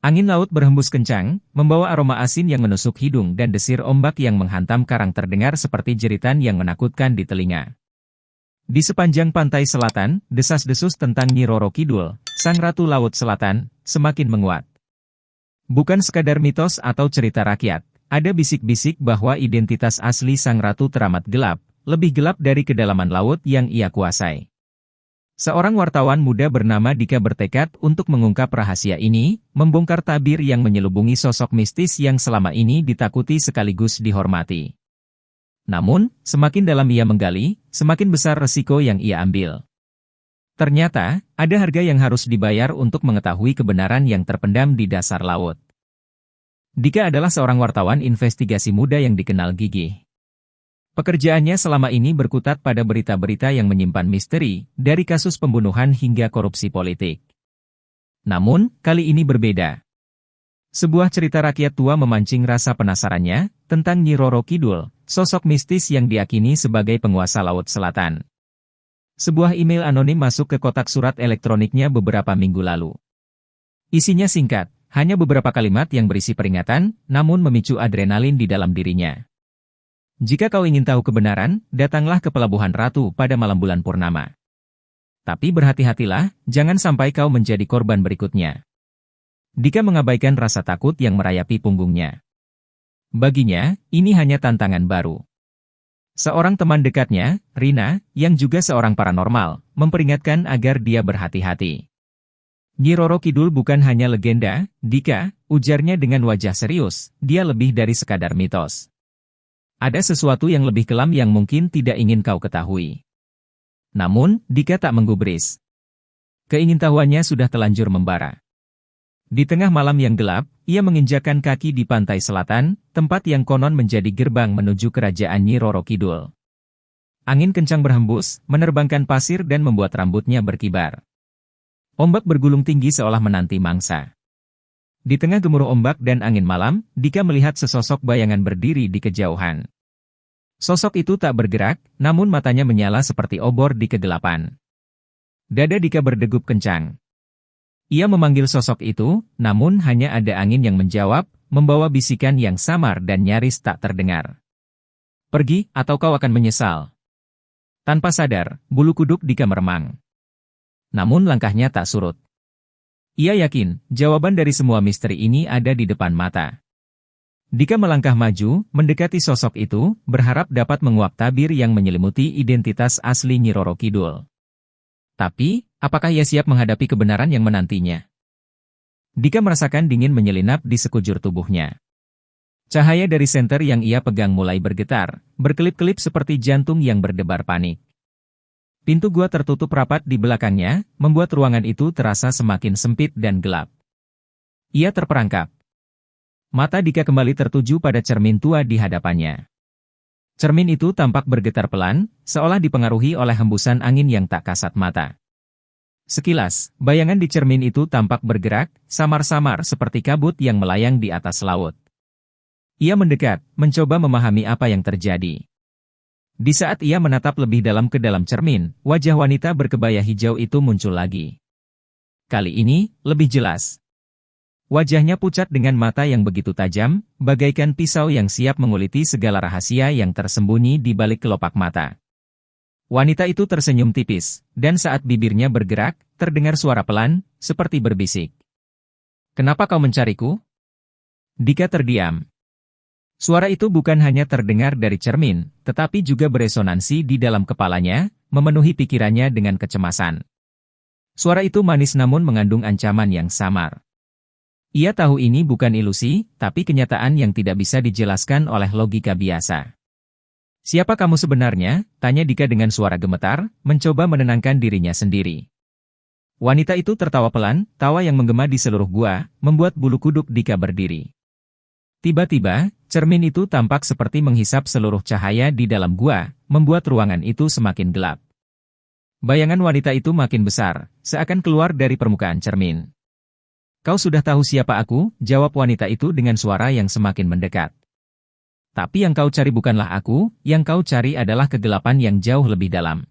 Angin laut berhembus kencang, membawa aroma asin yang menusuk hidung dan desir ombak yang menghantam karang terdengar seperti jeritan yang menakutkan di telinga. Di sepanjang pantai selatan, desas-desus tentang Nyi Roro Kidul, Sang Ratu Laut Selatan, semakin menguat. Bukan sekadar mitos atau cerita rakyat, ada bisik-bisik bahwa identitas asli Sang Ratu teramat gelap, lebih gelap dari kedalaman laut yang ia kuasai. Seorang wartawan muda bernama Dika bertekad untuk mengungkap rahasia ini, membongkar tabir yang menyelubungi sosok mistis yang selama ini ditakuti sekaligus dihormati. Namun, semakin dalam ia menggali, semakin besar resiko yang ia ambil. Ternyata, ada harga yang harus dibayar untuk mengetahui kebenaran yang terpendam di dasar laut. Dika adalah seorang wartawan investigasi muda yang dikenal gigih. Pekerjaannya selama ini berkutat pada berita-berita yang menyimpan misteri, dari kasus pembunuhan hingga korupsi politik. Namun, kali ini berbeda. Sebuah cerita rakyat tua memancing rasa penasarannya, tentang Nyi Roro Kidul, sosok mistis yang diyakini sebagai penguasa Laut Selatan. Sebuah email anonim masuk ke kotak surat elektroniknya beberapa minggu lalu. Isinya singkat, hanya beberapa kalimat yang berisi peringatan, namun memicu adrenalin di dalam dirinya. Jika kau ingin tahu kebenaran, datanglah ke Pelabuhan Ratu pada malam bulan purnama. Tapi berhati-hatilah, jangan sampai kau menjadi korban berikutnya. Dika mengabaikan rasa takut yang merayapi punggungnya. Baginya, ini hanya tantangan baru. Seorang teman dekatnya, Rina, yang juga seorang paranormal, memperingatkan agar dia berhati-hati. Nyi Roro Kidul bukan hanya legenda, Dika, ujarnya dengan wajah serius, dia lebih dari sekadar mitos. Ada sesuatu yang lebih kelam yang mungkin tidak ingin kau ketahui. Namun, Dika tak menggubris. Keingintahuannya sudah telanjur membara. Di tengah malam yang gelap, ia menginjakkan kaki di pantai selatan, tempat yang konon menjadi gerbang menuju kerajaan Nyi Roro Kidul. Angin kencang berhembus, menerbangkan pasir dan membuat rambutnya berkibar. Ombak bergulung tinggi seolah menanti mangsa. Di tengah gemuruh ombak dan angin malam, Dika melihat sesosok bayangan berdiri di kejauhan. Sosok itu tak bergerak, namun matanya menyala seperti obor di kegelapan. Dada Dika berdegup kencang. Ia memanggil sosok itu, namun hanya ada angin yang menjawab, membawa bisikan yang samar dan nyaris tak terdengar. Pergi, atau kau akan menyesal. Tanpa sadar, bulu kuduk Dika meremang. Namun langkahnya tak surut. Ia yakin, jawaban dari semua misteri ini ada di depan mata. Dika melangkah maju, mendekati sosok itu, berharap dapat menguak tabir yang menyelimuti identitas asli Nyi Roro Kidul. Tapi, apakah ia siap menghadapi kebenaran yang menantinya? Dika merasakan dingin menyelinap di sekujur tubuhnya. Cahaya dari senter yang ia pegang mulai bergetar, berkelip-kelip seperti jantung yang berdebar panik. Pintu gua tertutup rapat di belakangnya, membuat ruangan itu terasa semakin sempit dan gelap. Ia terperangkap. Mata Dika kembali tertuju pada cermin tua di hadapannya. Cermin itu tampak bergetar pelan, seolah dipengaruhi oleh hembusan angin yang tak kasat mata. Sekilas, bayangan di cermin itu tampak bergerak, samar-samar seperti kabut yang melayang di atas laut. Ia mendekat, mencoba memahami apa yang terjadi. Di saat ia menatap lebih dalam ke dalam cermin, wajah wanita berkebaya hijau itu muncul lagi. Kali ini, lebih jelas. Wajahnya pucat dengan mata yang begitu tajam, bagaikan pisau yang siap menguliti segala rahasia yang tersembunyi di balik kelopak mata. Wanita itu tersenyum tipis, dan saat bibirnya bergerak, terdengar suara pelan, seperti berbisik. "Kenapa kau mencariku?" Dika terdiam. Suara itu bukan hanya terdengar dari cermin, tetapi juga beresonansi di dalam kepalanya, memenuhi pikirannya dengan kecemasan. Suara itu manis namun mengandung ancaman yang samar. Ia tahu ini bukan ilusi, tapi kenyataan yang tidak bisa dijelaskan oleh logika biasa. "Siapa kamu sebenarnya?" tanya Dika dengan suara gemetar, mencoba menenangkan dirinya sendiri. Wanita itu tertawa pelan, tawa yang menggema di seluruh gua, membuat bulu kuduk Dika berdiri. Tiba-tiba, cermin itu tampak seperti menghisap seluruh cahaya di dalam gua, membuat ruangan itu semakin gelap. Bayangan wanita itu makin besar, seakan keluar dari permukaan cermin. "Kau sudah tahu siapa aku?" jawab wanita itu dengan suara yang semakin mendekat. "Tapi yang kau cari bukanlah aku, yang kau cari adalah kegelapan yang jauh lebih dalam."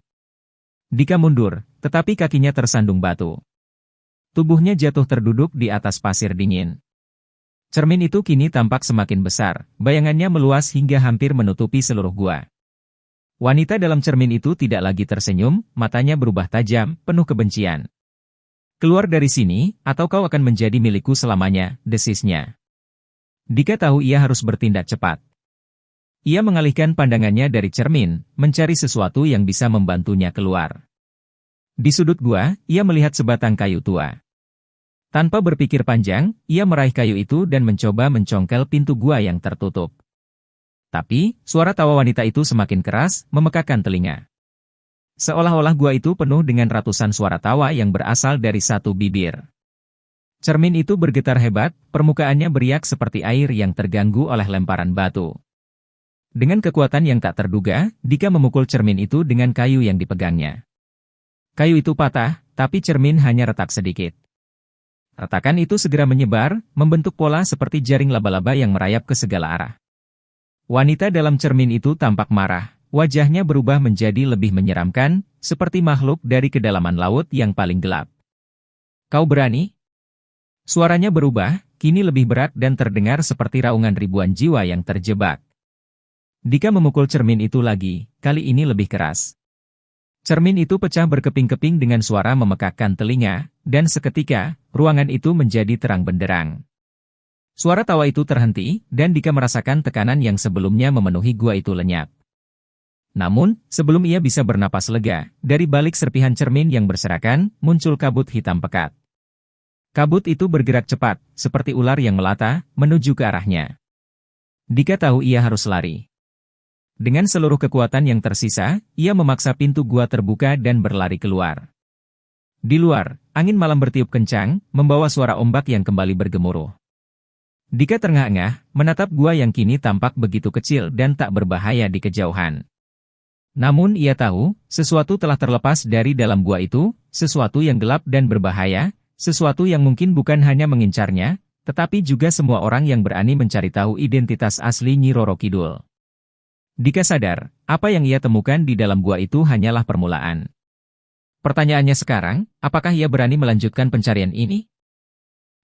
Dika mundur, tetapi kakinya tersandung batu. Tubuhnya jatuh terduduk di atas pasir dingin. Cermin itu kini tampak semakin besar, bayangannya meluas hingga hampir menutupi seluruh gua. Wanita dalam cermin itu tidak lagi tersenyum, matanya berubah tajam, penuh kebencian. Keluar dari sini, atau kau akan menjadi milikku selamanya, desisnya. Dika tahu ia harus bertindak cepat. Ia mengalihkan pandangannya dari cermin, mencari sesuatu yang bisa membantunya keluar. Di sudut gua, ia melihat sebatang kayu tua. Tanpa berpikir panjang, ia meraih kayu itu dan mencoba mencongkel pintu gua yang tertutup. Tapi, suara tawa wanita itu semakin keras, memekakkan telinga. Seolah-olah gua itu penuh dengan ratusan suara tawa yang berasal dari satu bibir. Cermin itu bergetar hebat, permukaannya beriak seperti air yang terganggu oleh lemparan batu. Dengan kekuatan yang tak terduga, Dika memukul cermin itu dengan kayu yang dipegangnya. Kayu itu patah, tapi cermin hanya retak sedikit. Retakan itu segera menyebar, membentuk pola seperti jaring laba-laba yang merayap ke segala arah. Wanita dalam cermin itu tampak marah, wajahnya berubah menjadi lebih menyeramkan, seperti makhluk dari kedalaman laut yang paling gelap. Kau berani? Suaranya berubah, kini lebih berat dan terdengar seperti raungan ribuan jiwa yang terjebak. Dika memukul cermin itu lagi, kali ini lebih keras. Cermin itu pecah berkeping-keping dengan suara memekakkan telinga, dan seketika, ruangan itu menjadi terang benderang. Suara tawa itu terhenti, dan Dika merasakan tekanan yang sebelumnya memenuhi gua itu lenyap. Namun, sebelum ia bisa bernapas lega, dari balik serpihan cermin yang berserakan, muncul kabut hitam pekat. Kabut itu bergerak cepat, seperti ular yang melata, menuju ke arahnya. Dika tahu ia harus lari. Dengan seluruh kekuatan yang tersisa, ia memaksa pintu gua terbuka dan berlari keluar. Di luar, angin malam bertiup kencang, membawa suara ombak yang kembali bergemuruh. Dika terengah-engah, menatap gua yang kini tampak begitu kecil dan tak berbahaya di kejauhan. Namun ia tahu, sesuatu telah terlepas dari dalam gua itu, sesuatu yang gelap dan berbahaya, sesuatu yang mungkin bukan hanya mengincarnya, tetapi juga semua orang yang berani mencari tahu identitas asli Nyi Roro Kidul. Dika sadar, apa yang ia temukan di dalam gua itu hanyalah permulaan. Pertanyaannya sekarang, apakah ia berani melanjutkan pencarian ini?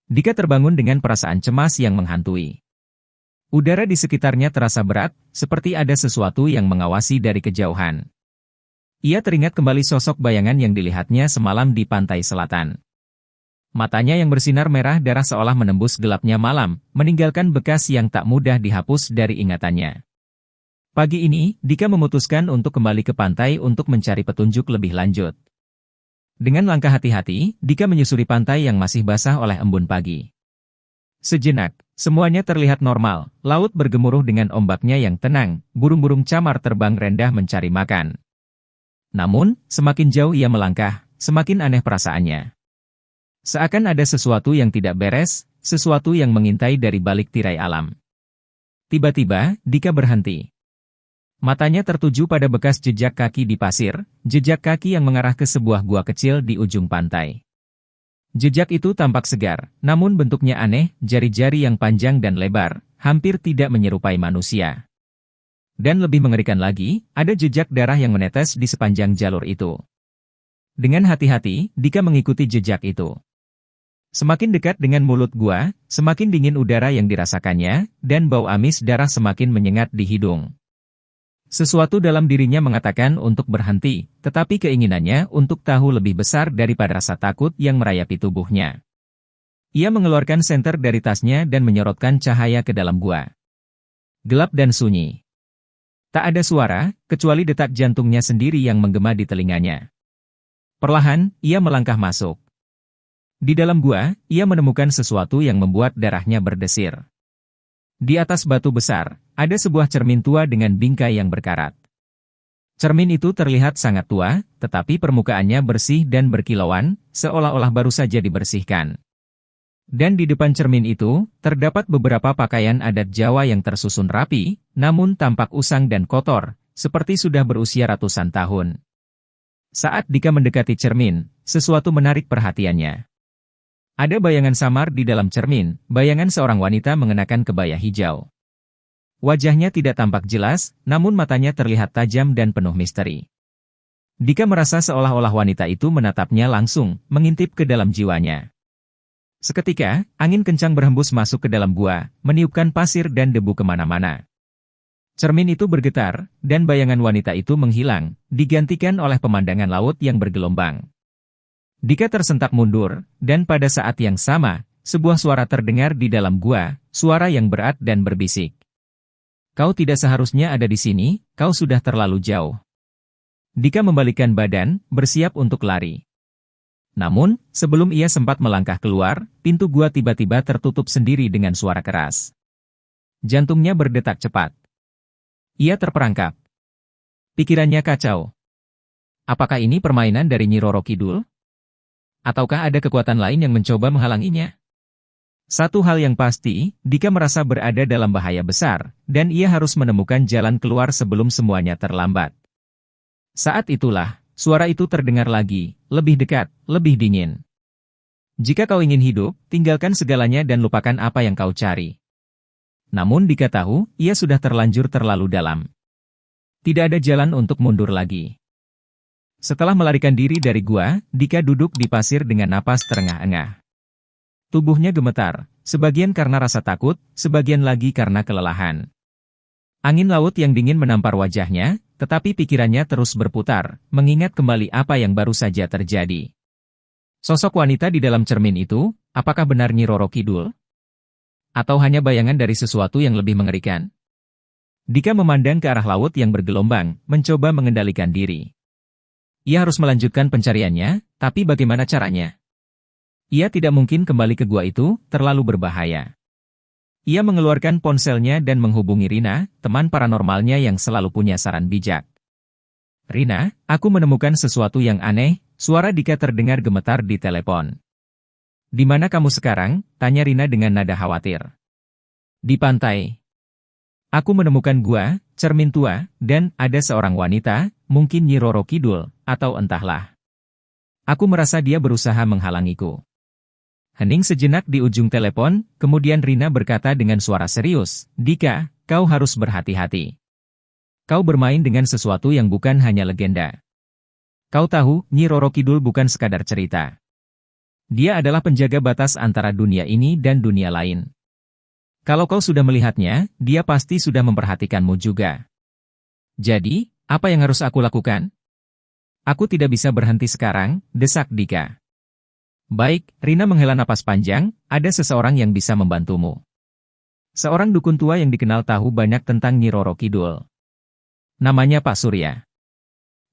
Dika terbangun dengan perasaan cemas yang menghantui. Udara di sekitarnya terasa berat, seperti ada sesuatu yang mengawasi dari kejauhan. Ia teringat kembali sosok bayangan yang dilihatnya semalam di pantai selatan. Matanya yang bersinar merah darah seolah menembus gelapnya malam, meninggalkan bekas yang tak mudah dihapus dari ingatannya. Pagi ini, Dika memutuskan untuk kembali ke pantai untuk mencari petunjuk lebih lanjut. Dengan langkah hati-hati, Dika menyusuri pantai yang masih basah oleh embun pagi. Sejenak, semuanya terlihat normal, laut bergemuruh dengan ombaknya yang tenang, burung-burung camar terbang rendah mencari makan. Namun, semakin jauh ia melangkah, semakin aneh perasaannya. Seakan ada sesuatu yang tidak beres, sesuatu yang mengintai dari balik tirai alam. Tiba-tiba, Dika berhenti. Matanya tertuju pada bekas jejak kaki di pasir, jejak kaki yang mengarah ke sebuah gua kecil di ujung pantai. Jejak itu tampak segar, namun bentuknya aneh, jari-jari yang panjang dan lebar, hampir tidak menyerupai manusia. Dan lebih mengerikan lagi, ada jejak darah yang menetes di sepanjang jalur itu. Dengan hati-hati, Dika mengikuti jejak itu. Semakin dekat dengan mulut gua, semakin dingin udara yang dirasakannya, dan bau amis darah semakin menyengat di hidung. Sesuatu dalam dirinya mengatakan untuk berhenti, tetapi keinginannya untuk tahu lebih besar daripada rasa takut yang merayapi tubuhnya. Ia mengeluarkan senter dari tasnya dan menyorotkan cahaya ke dalam gua. Gelap dan sunyi. Tak ada suara, kecuali detak jantungnya sendiri yang menggema di telinganya. Perlahan, ia melangkah masuk. Di dalam gua, ia menemukan sesuatu yang membuat darahnya berdesir. Di atas batu besar, ada sebuah cermin tua dengan bingkai yang berkarat. Cermin itu terlihat sangat tua, tetapi permukaannya bersih dan berkilauan, seolah-olah baru saja dibersihkan. Dan di depan cermin itu, terdapat beberapa pakaian adat Jawa yang tersusun rapi, namun tampak usang dan kotor, seperti sudah berusia ratusan tahun. Saat Dika mendekati cermin, sesuatu menarik perhatiannya. Ada bayangan samar di dalam cermin, bayangan seorang wanita mengenakan kebaya hijau. Wajahnya tidak tampak jelas, namun matanya terlihat tajam dan penuh misteri. Dika merasa seolah-olah wanita itu menatapnya langsung, mengintip ke dalam jiwanya. Seketika, angin kencang berhembus masuk ke dalam gua, meniupkan pasir dan debu kemana-mana. Cermin itu bergetar, dan bayangan wanita itu menghilang, digantikan oleh pemandangan laut yang bergelombang. Dika tersentak mundur, dan pada saat yang sama, sebuah suara terdengar di dalam gua, suara yang berat dan berbisik. Kau tidak seharusnya ada di sini, kau sudah terlalu jauh. Dika membalikkan badan, bersiap untuk lari. Namun, sebelum ia sempat melangkah keluar, pintu gua tiba-tiba tertutup sendiri dengan suara keras. Jantungnya berdetak cepat. Ia terperangkap. Pikirannya kacau. Apakah ini permainan dari Nyi Roro Kidul? Ataukah ada kekuatan lain yang mencoba menghalanginya? Satu hal yang pasti, Dika merasa berada dalam bahaya besar, dan ia harus menemukan jalan keluar sebelum semuanya terlambat. Saat itulah, suara itu terdengar lagi, lebih dekat, lebih dingin. Jika kau ingin hidup, tinggalkan segalanya dan lupakan apa yang kau cari. Namun Dika tahu, ia sudah terlanjur terlalu dalam. Tidak ada jalan untuk mundur lagi. Setelah melarikan diri dari gua, Dika duduk di pasir dengan napas terengah-engah. Tubuhnya gemetar, sebagian karena rasa takut, sebagian lagi karena kelelahan. Angin laut yang dingin menampar wajahnya, tetapi pikirannya terus berputar, mengingat kembali apa yang baru saja terjadi. Sosok wanita di dalam cermin itu, apakah benar Nyi Roro Kidul? Atau hanya bayangan dari sesuatu yang lebih mengerikan? Dika memandang ke arah laut yang bergelombang, mencoba mengendalikan diri. Ia harus melanjutkan pencariannya, tapi bagaimana caranya? Ia tidak mungkin kembali ke gua itu, terlalu berbahaya. Ia mengeluarkan ponselnya dan menghubungi Rina, teman paranormalnya yang selalu punya saran bijak. Rina, aku menemukan sesuatu yang aneh, suara Dika terdengar gemetar di telepon. Di mana kamu sekarang? Tanya Rina dengan nada khawatir. Di pantai. Aku menemukan gua, cermin tua, dan ada seorang wanita, mungkin Nyi Roro Kidul, atau entahlah. Aku merasa dia berusaha menghalangiku. Hening sejenak di ujung telepon, kemudian Rina berkata dengan suara serius, Dika, kau harus berhati-hati. Kau bermain dengan sesuatu yang bukan hanya legenda. Kau tahu, Nyi Roro Kidul bukan sekadar cerita. Dia adalah penjaga batas antara dunia ini dan dunia lain. Kalau kau sudah melihatnya, dia pasti sudah memperhatikanmu juga. Jadi, apa yang harus aku lakukan? Aku tidak bisa berhenti sekarang, desak Dika. Baik, Rina menghela napas panjang, ada seseorang yang bisa membantumu. Seorang dukun tua yang dikenal tahu banyak tentang Nyi Roro Kidul. Namanya Pak Surya.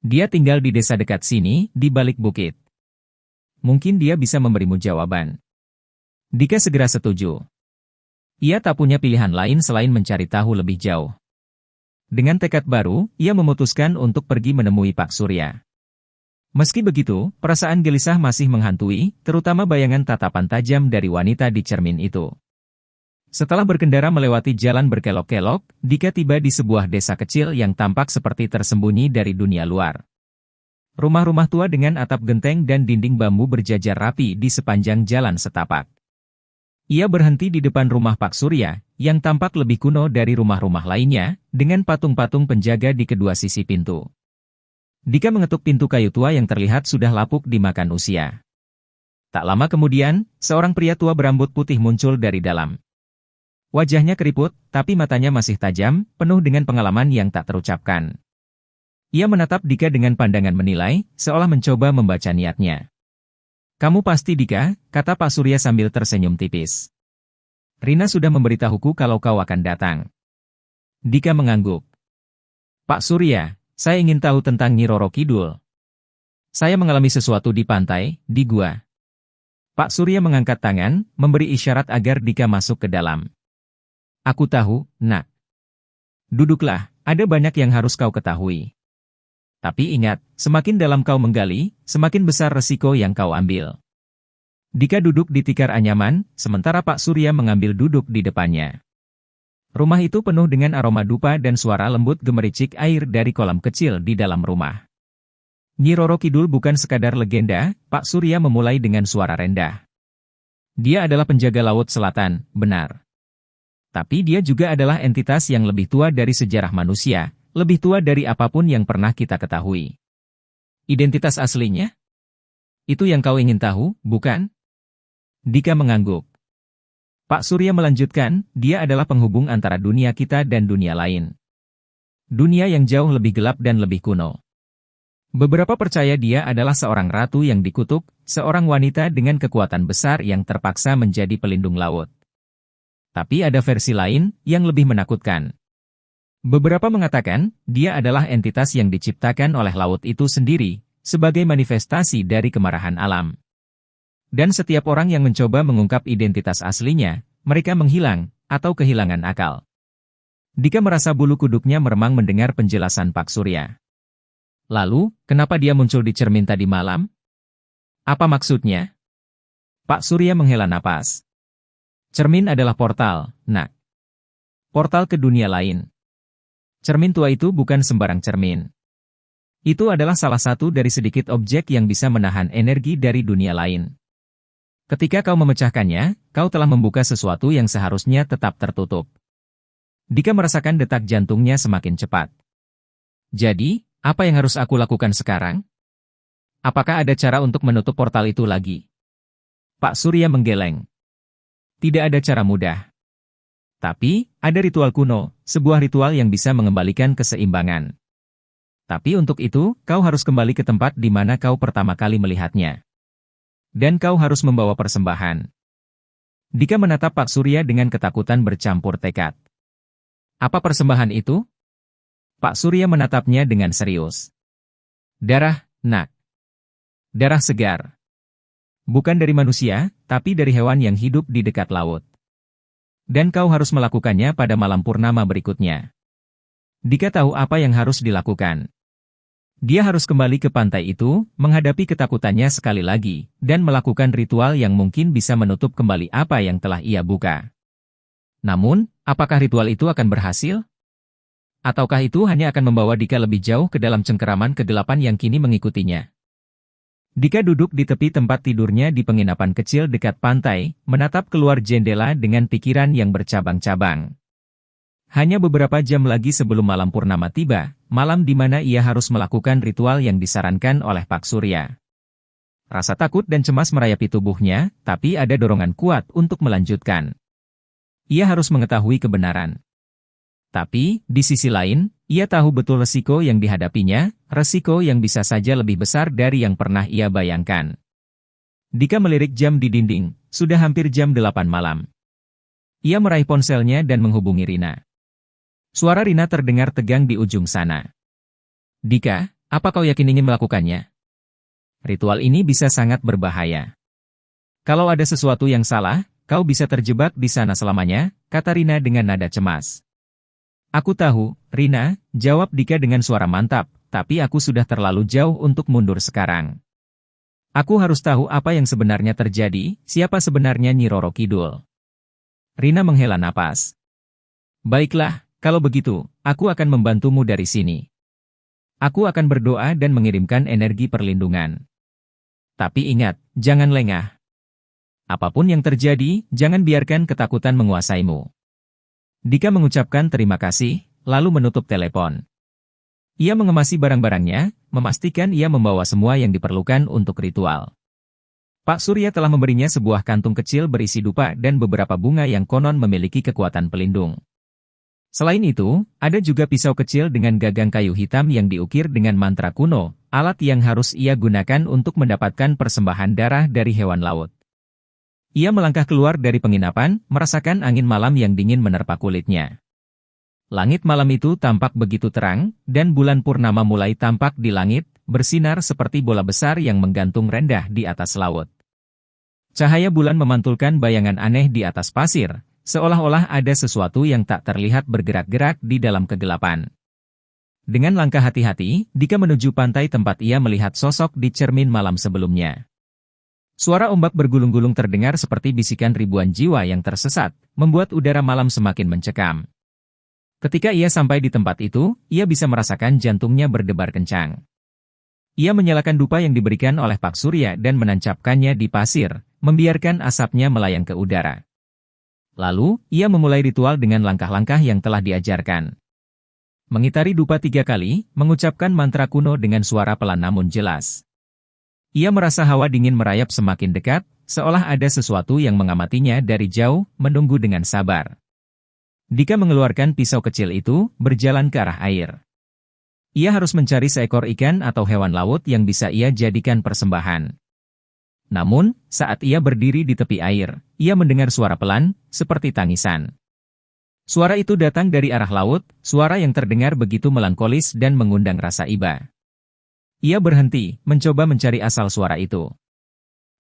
Dia tinggal di desa dekat sini, di balik bukit. Mungkin dia bisa memberimu jawaban. Dika segera setuju. Ia tak punya pilihan lain selain mencari tahu lebih jauh. Dengan tekad baru, ia memutuskan untuk pergi menemui Pak Surya. Meski begitu, perasaan gelisah masih menghantui, terutama bayangan tatapan tajam dari wanita di cermin itu. Setelah berkendara melewati jalan berkelok-kelok, Dika tiba di sebuah desa kecil yang tampak seperti tersembunyi dari dunia luar. Rumah-rumah tua dengan atap genteng dan dinding bambu berjajar rapi di sepanjang jalan setapak. Ia berhenti di depan rumah Pak Surya, yang tampak lebih kuno dari rumah-rumah lainnya, dengan patung-patung penjaga di kedua sisi pintu. Dika mengetuk pintu kayu tua yang terlihat sudah lapuk dimakan usia. Tak lama kemudian, seorang pria tua berambut putih muncul dari dalam. Wajahnya keriput, tapi matanya masih tajam, penuh dengan pengalaman yang tak terucapkan. Ia menatap Dika dengan pandangan menilai, seolah mencoba membaca niatnya. Kamu pasti Dika, kata Pak Surya sambil tersenyum tipis. Rina sudah memberitahuku kalau kau akan datang. Dika mengangguk. Pak Surya, saya ingin tahu tentang Nyi Roro Kidul. Saya mengalami sesuatu di pantai, di gua. Pak Surya mengangkat tangan, memberi isyarat agar Dika masuk ke dalam. Aku tahu, nak. Duduklah, ada banyak yang harus kau ketahui. Tapi ingat, semakin dalam kau menggali, semakin besar resiko yang kau ambil. Dika duduk di tikar anyaman, sementara Pak Surya mengambil duduk di depannya. Rumah itu penuh dengan aroma dupa dan suara lembut gemericik air dari kolam kecil di dalam rumah. Nyi Roro Kidul bukan sekadar legenda, Pak Surya memulai dengan suara rendah. Dia adalah penjaga laut selatan, benar. Tapi dia juga adalah entitas yang lebih tua dari sejarah manusia, lebih tua dari apapun yang pernah kita ketahui. Identitas aslinya? Itu yang kau ingin tahu, bukan? Dika mengangguk. Pak Surya melanjutkan, dia adalah penghubung antara dunia kita dan dunia lain. Dunia yang jauh lebih gelap dan lebih kuno. Beberapa percaya dia adalah seorang ratu yang dikutuk, seorang wanita dengan kekuatan besar yang terpaksa menjadi pelindung laut. Tapi ada versi lain, yang lebih menakutkan. Beberapa mengatakan, dia adalah entitas yang diciptakan oleh laut itu sendiri, sebagai manifestasi dari kemarahan alam. Dan setiap orang yang mencoba mengungkap identitas aslinya, mereka menghilang, atau kehilangan akal. Dika merasa bulu kuduknya meremang mendengar penjelasan Pak Surya. Lalu, kenapa dia muncul di cermin tadi malam? Apa maksudnya? Pak Surya menghela napas. Cermin adalah portal, Nak. Portal ke dunia lain. Cermin tua itu bukan sembarang cermin. Itu adalah salah satu dari sedikit objek yang bisa menahan energi dari dunia lain. Ketika kau memecahkannya, kau telah membuka sesuatu yang seharusnya tetap tertutup. Dika merasakan detak jantungnya semakin cepat. Jadi, apa yang harus aku lakukan sekarang? Apakah ada cara untuk menutup portal itu lagi? Pak Surya menggeleng. Tidak ada cara mudah. Tapi, ada ritual kuno, sebuah ritual yang bisa mengembalikan keseimbangan. Tapi untuk itu, kau harus kembali ke tempat di mana kau pertama kali melihatnya. Dan kau harus membawa persembahan. Dika menatap Pak Surya dengan ketakutan bercampur tekad. Apa persembahan itu? Pak Surya menatapnya dengan serius. Darah, Nak. Darah segar. Bukan dari manusia, tapi dari hewan yang hidup di dekat laut. Dan kau harus melakukannya pada malam purnama berikutnya. Dika tahu apa yang harus dilakukan. Dia harus kembali ke pantai itu, menghadapi ketakutannya sekali lagi, dan melakukan ritual yang mungkin bisa menutup kembali apa yang telah ia buka. Namun, apakah ritual itu akan berhasil? Ataukah itu hanya akan membawa Dika lebih jauh ke dalam cengkeraman kegelapan yang kini mengikutinya? Dika duduk di tepi tempat tidurnya di penginapan kecil dekat pantai, menatap keluar jendela dengan pikiran yang bercabang-cabang. Hanya beberapa jam lagi sebelum malam purnama tiba, malam di mana ia harus melakukan ritual yang disarankan oleh Pak Surya. Rasa takut dan cemas merayapi tubuhnya, tapi ada dorongan kuat untuk melanjutkan. Ia harus mengetahui kebenaran. Tapi, di sisi lain, ia tahu betul resiko yang dihadapinya, resiko yang bisa saja lebih besar dari yang pernah ia bayangkan. Dika melirik jam di dinding, sudah hampir jam 8 malam. Ia meraih ponselnya dan menghubungi Rina. Suara Rina terdengar tegang di ujung sana. Dika, apa kau yakin ingin melakukannya? Ritual ini bisa sangat berbahaya. Kalau ada sesuatu yang salah, kau bisa terjebak di sana selamanya, kata Rina dengan nada cemas. Aku tahu, Rina, jawab Dika dengan suara mantap, tapi aku sudah terlalu jauh untuk mundur sekarang. Aku harus tahu apa yang sebenarnya terjadi, siapa sebenarnya Nyi Roro Kidul. Rina menghela napas. Baiklah. Kalau begitu, aku akan membantumu dari sini. Aku akan berdoa dan mengirimkan energi perlindungan. Tapi ingat, jangan lengah. Apapun yang terjadi, jangan biarkan ketakutan menguasaimu. Dika mengucapkan terima kasih, lalu menutup telepon. Ia mengemasi barang-barangnya, memastikan ia membawa semua yang diperlukan untuk ritual. Pak Surya telah memberinya sebuah kantung kecil berisi dupa dan beberapa bunga yang konon memiliki kekuatan pelindung. Selain itu, ada juga pisau kecil dengan gagang kayu hitam yang diukir dengan mantra kuno, alat yang harus ia gunakan untuk mendapatkan persembahan darah dari hewan laut. Ia melangkah keluar dari penginapan, merasakan angin malam yang dingin menerpa kulitnya. Langit malam itu tampak begitu terang, dan bulan purnama mulai tampak di langit, bersinar seperti bola besar yang menggantung rendah di atas laut. Cahaya bulan memantulkan bayangan aneh di atas pasir, seolah-olah ada sesuatu yang tak terlihat bergerak-gerak di dalam kegelapan. Dengan langkah hati-hati, Dika menuju pantai tempat ia melihat sosok di cermin malam sebelumnya. Suara ombak bergulung-gulung terdengar seperti bisikan ribuan jiwa yang tersesat, membuat udara malam semakin mencekam. Ketika ia sampai di tempat itu, ia bisa merasakan jantungnya berdebar kencang. Ia menyalakan dupa yang diberikan oleh Pak Surya dan menancapkannya di pasir, membiarkan asapnya melayang ke udara. Lalu, ia memulai ritual dengan langkah-langkah yang telah diajarkan. Mengitari dupa 3 kali, mengucapkan mantra kuno dengan suara pelan namun jelas. Ia merasa hawa dingin merayap semakin dekat, seolah ada sesuatu yang mengamatinya dari jauh, menunggu dengan sabar. Dika mengeluarkan pisau kecil itu, berjalan ke arah air. Ia harus mencari seekor ikan atau hewan laut yang bisa ia jadikan persembahan. Namun, saat ia berdiri di tepi air, ia mendengar suara pelan, seperti tangisan. Suara itu datang dari arah laut, suara yang terdengar begitu melankolis dan mengundang rasa iba. Ia berhenti, mencoba mencari asal suara itu.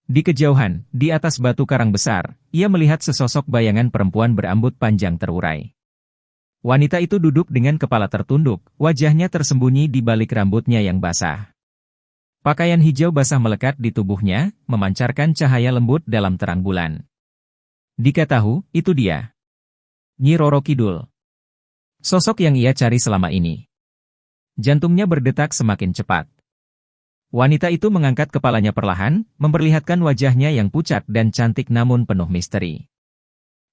Di kejauhan, di atas batu karang besar, ia melihat sesosok bayangan perempuan berambut panjang terurai. Wanita itu duduk dengan kepala tertunduk, wajahnya tersembunyi di balik rambutnya yang basah. Pakaian hijau basah melekat di tubuhnya, memancarkan cahaya lembut dalam terang bulan. Dika tahu, itu dia. Nyi Roro Kidul. Sosok yang ia cari selama ini. Jantungnya berdetak semakin cepat. Wanita itu mengangkat kepalanya perlahan, memperlihatkan wajahnya yang pucat dan cantik namun penuh misteri.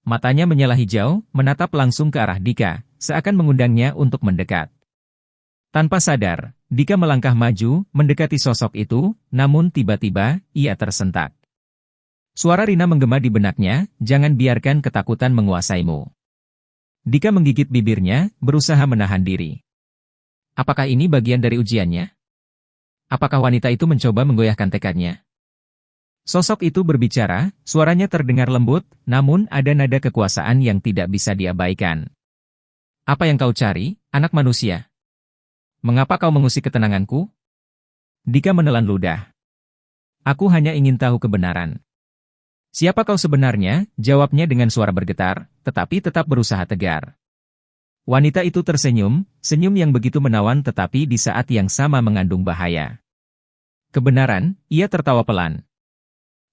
Matanya menyala hijau, menatap langsung ke arah Dika, seakan mengundangnya untuk mendekat. Tanpa sadar, Dika melangkah maju, mendekati sosok itu, namun tiba-tiba, ia tersentak. Suara Rina menggema di benaknya, jangan biarkan ketakutan menguasaimu. Dika menggigit bibirnya, berusaha menahan diri. Apakah ini bagian dari ujiannya? Apakah wanita itu mencoba menggoyahkan tekadnya? Sosok itu berbicara, suaranya terdengar lembut, namun ada nada kekuasaan yang tidak bisa diabaikan. Apa yang kau cari, anak manusia? Mengapa kau mengusik ketenanganku? Dika menelan ludah. Aku hanya ingin tahu kebenaran. Siapa kau sebenarnya? Jawabnya dengan suara bergetar, tetapi tetap berusaha tegar. Wanita itu tersenyum, senyum yang begitu menawan tetapi di saat yang sama mengandung bahaya. Kebenaran, ia tertawa pelan.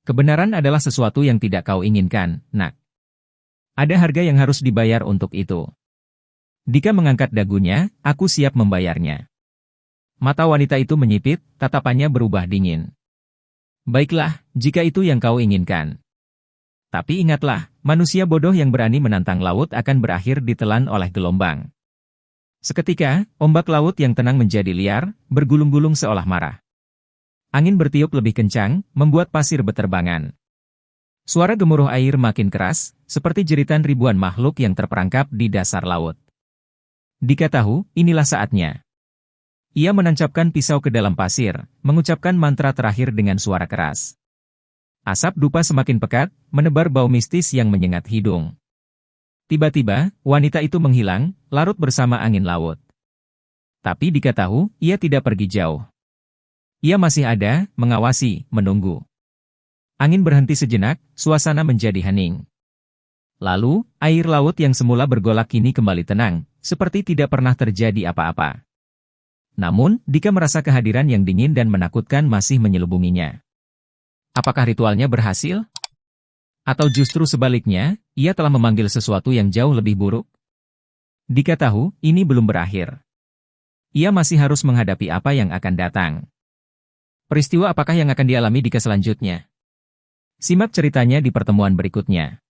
Kebenaran adalah sesuatu yang tidak kau inginkan, nak. Ada harga yang harus dibayar untuk itu. Dika mengangkat dagunya, aku siap membayarnya. Mata wanita itu menyipit, tatapannya berubah dingin. Baiklah, jika itu yang kau inginkan. Tapi ingatlah, manusia bodoh yang berani menantang laut akan berakhir ditelan oleh gelombang. Seketika, ombak laut yang tenang menjadi liar, bergulung-gulung seolah marah. Angin bertiup lebih kencang, membuat pasir beterbangan. Suara gemuruh air makin keras, seperti jeritan ribuan makhluk yang terperangkap di dasar laut. Dika tahu, inilah saatnya. Ia menancapkan pisau ke dalam pasir, mengucapkan mantra terakhir dengan suara keras. Asap dupa semakin pekat, menebar bau mistis yang menyengat hidung. Tiba-tiba, wanita itu menghilang, larut bersama angin laut. Tapi Dika tahu, ia tidak pergi jauh. Ia masih ada, mengawasi, menunggu. Angin berhenti sejenak, suasana menjadi hening. Lalu, air laut yang semula bergolak kini kembali tenang, seperti tidak pernah terjadi apa-apa. Namun, Dika merasa kehadiran yang dingin dan menakutkan masih menyelubunginya. Apakah ritualnya berhasil? Atau justru sebaliknya, ia telah memanggil sesuatu yang jauh lebih buruk? Dika tahu, ini belum berakhir. Ia masih harus menghadapi apa yang akan datang. Peristiwa apakah yang akan dialami Dika selanjutnya? Simak ceritanya di pertemuan berikutnya.